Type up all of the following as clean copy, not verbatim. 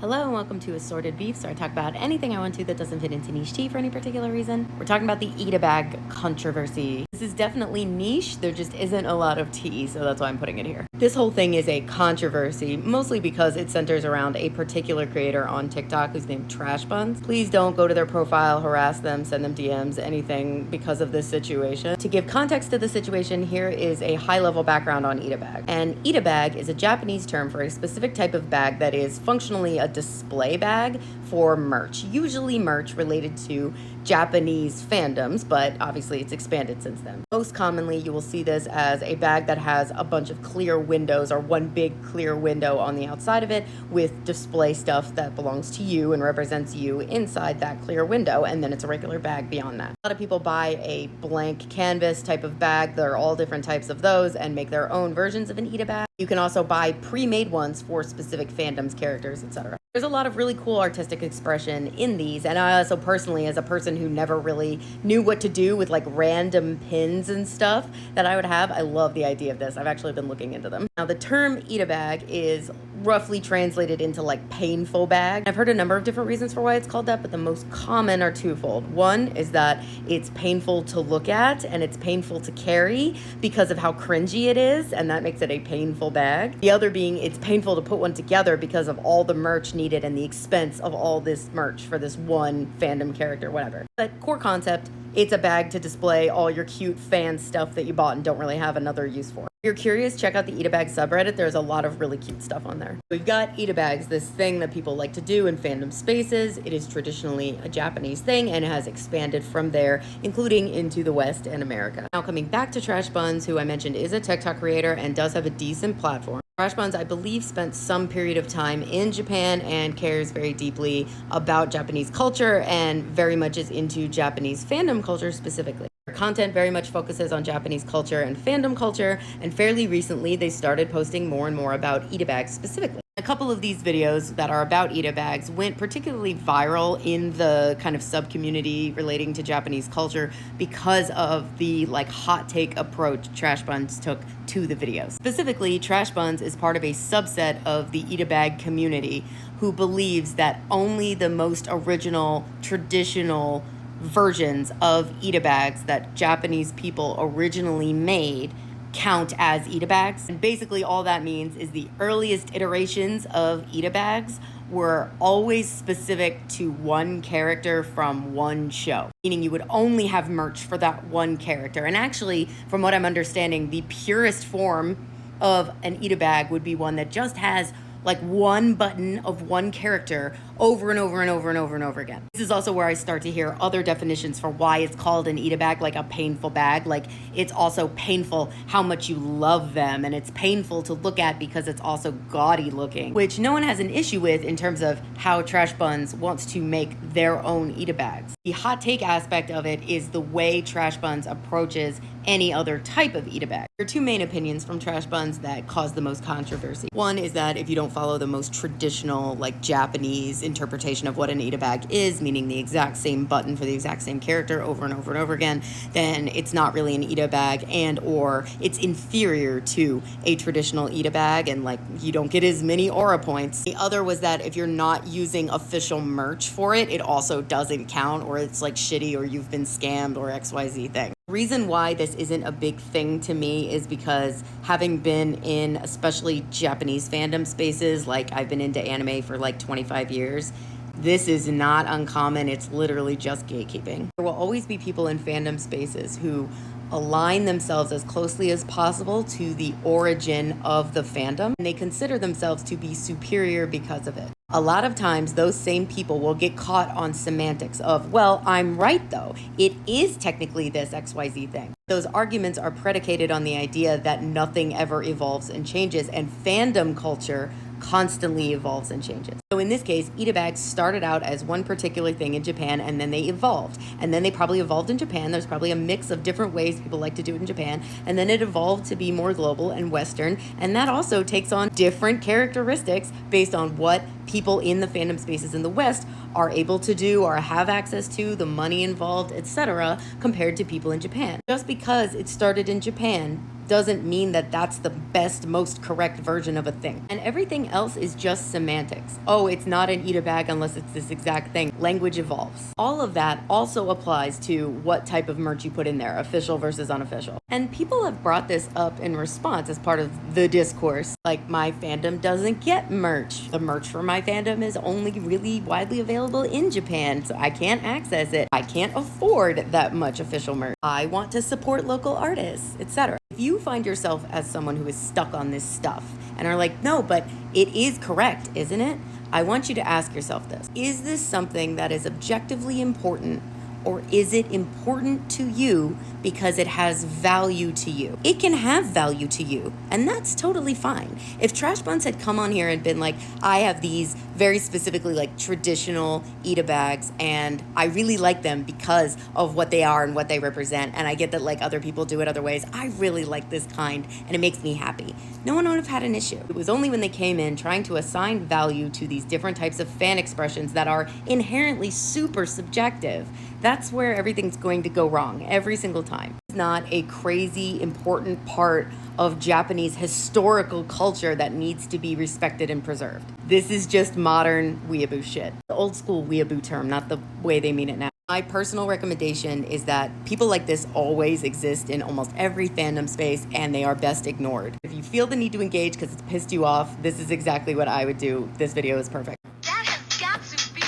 Hello and welcome to Assorted Beef, so I talk about anything I want to that doesn't fit into niche tea for any particular reason. We're talking about the Itabag controversy. This is definitely niche, there just isn't a lot of tea, so that's why I'm putting it here. This whole thing is a controversy, mostly because it centers around a particular creator on TikTok who's named Trash Buns. Please don't go to their profile, harass them, send them DMs, anything because of this situation. To give context to the situation, here is a high-level background on Itabag. And Itabag is a Japanese term for a specific type of bag that is functionally a display bag for merch, usually merch related to Japanese fandoms, but obviously it's expanded since then. Most commonly, you will see this as a bag that has a bunch of clear windows or one big clear window on the outside of it with display stuff that belongs to you and represents you inside that clear window, and then it's a regular bag beyond that. A lot of people buy a blank canvas type of bag. There are all different types of those and make their own versions of an Itabag. You can also buy pre-made ones for specific fandoms, characters, etc. There's a lot of really cool artistic expression in these, and I also personally, as a person who never really knew what to do with like random pins and stuff that I would have, I love the idea of this. I've actually been looking into them. Now, the term Itabag is roughly translated into like painful bag. I've heard a number of different reasons for why it's called that, but the most common are twofold. One is that it's painful to look at and it's painful to carry because of how cringy it is, and that makes it a painful bag. The other being it's painful to put one together because of all the merch needed and the expense of all this merch for this one fandom character, whatever. But core concept, it's a bag to display all your cute fan stuff that you bought and don't really have another use for. If you're curious, check out the Itabag subreddit. There's a lot of really cute stuff on there. We've got Itabags, this thing that people like to do in fandom spaces. It is traditionally a Japanese thing and has expanded from there, including into the West and America. Now, coming back to Trash Buns, who I mentioned is a TikTok creator and does have a decent platform. Trash Buns, I believe, spent some period of time in Japan and cares very deeply about Japanese culture and very much is into Japanese fandom culture specifically. Their content very much focuses on Japanese culture and fandom culture, and fairly recently they started posting more and more about Itabags specifically. A couple of these videos that are about Itabags went particularly viral in the kind of sub-community relating to Japanese culture because of the like hot take approach Trash Buns took to the videos. Specifically, Trash Buns is part of a subset of the Itabag community who believes that only the most original, traditional versions of Itabags that Japanese people originally made count as Itabags. And basically all that means is the earliest iterations of Itabags were always specific to one character from one show, meaning you would only have merch for that one character. And actually, from what I'm understanding, the purest form of an Itabag would be one that just has like one button of one character over and over and over and over and over again. This is also where I start to hear other definitions for why it's called an Itabag, like a painful bag. Like it's also painful how much you love them, and it's painful to look at because it's also gaudy looking, which no one has an issue with in terms of how Trash Buns wants to make their own Itabags. The hot take aspect of it is the way Trash Buns approaches any other type of Itabag. There are two main opinions from Trash Buns that cause the most controversy. One is that if you don't follow the most traditional, like Japanese interpretation of what an Itabag is, meaning the exact same button for the exact same character over and over and over again, then it's not really an Itabag, and or it's inferior to a traditional Itabag, and like you don't get as many aura points. The other was that if you're not using official merch for it, it also doesn't count, or it's like shitty, or you've been scammed, or XYZ thing. The reason why this isn't a big thing to me is because having been in especially Japanese fandom spaces, like I've been into anime for like 25 years, this is not uncommon. It's literally just gatekeeping. There will always be people in fandom spaces who align themselves as closely as possible to the origin of the fandom, and they consider themselves to be superior because of it. A lot of times those same people will get caught on semantics of, well, I'm right though. It is technically this XYZ thing. Those arguments are predicated on the idea that nothing ever evolves and changes, and fandom culture constantly evolves and changes. So in this case, Itabags started out as one particular thing in Japan, and then they evolved. And then they probably evolved in Japan. There's probably a mix of different ways people like to do it in Japan. And then it evolved to be more global and Western. And that also takes on different characteristics based on what people in the fandom spaces in the West are able to do or have access to, the money involved, etc., compared to people in Japan. Just because it started in Japan doesn't mean that that's the best, most correct version of a thing. And everything else is just semantics. Oh, it's not an Itabag unless it's this exact thing. Language evolves. All of that also applies to what type of merch you put in there, official versus unofficial. And people have brought this up in response as part of the discourse. Like, my fandom doesn't get merch. The merch for my fandom is only really widely available in Japan, so I can't access it. I can't afford that much official merch. I want to support local artists, etc. If you find yourself as someone who is stuck on this stuff and are like, no, but it is correct, isn't it? I want you to ask yourself this. Is this something that is objectively important, or is it important to you because it has value to you? It can have value to you, and that's totally fine. If Trash Buns had come on here and been like, I have these very specifically like traditional Itabags, and I really like them because of what they are and what they represent, and I get that like other people do it other ways. I really like this kind, and it makes me happy. No one would have had an issue. It was only when they came in trying to assign value to these different types of fan expressions that are inherently super subjective. That's where everything's going to go wrong every single time. It's not a crazy important part of Japanese historical culture that needs to be respected and preserved. This is just modern weeaboo shit. The old school weeaboo term, not the way they mean it now. My personal recommendation is that people like this always exist in almost every fandom space, and they are best ignored. If you feel the need to engage because it's pissed you off, this is exactly what I would do. This video is perfect. That has got to be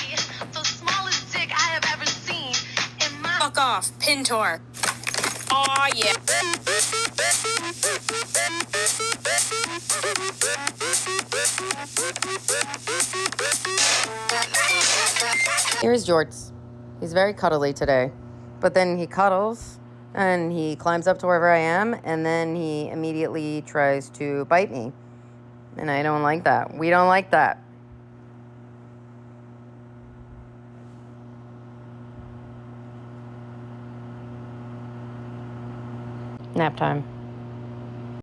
the smallest dick I have ever seen in my... Fuck off, Pintor. Aw, yeah. Here's Jorts. He's very cuddly today, but then he cuddles and he climbs up to wherever I am, and then he immediately tries to bite me. And I don't like that. We don't like that. Nap time.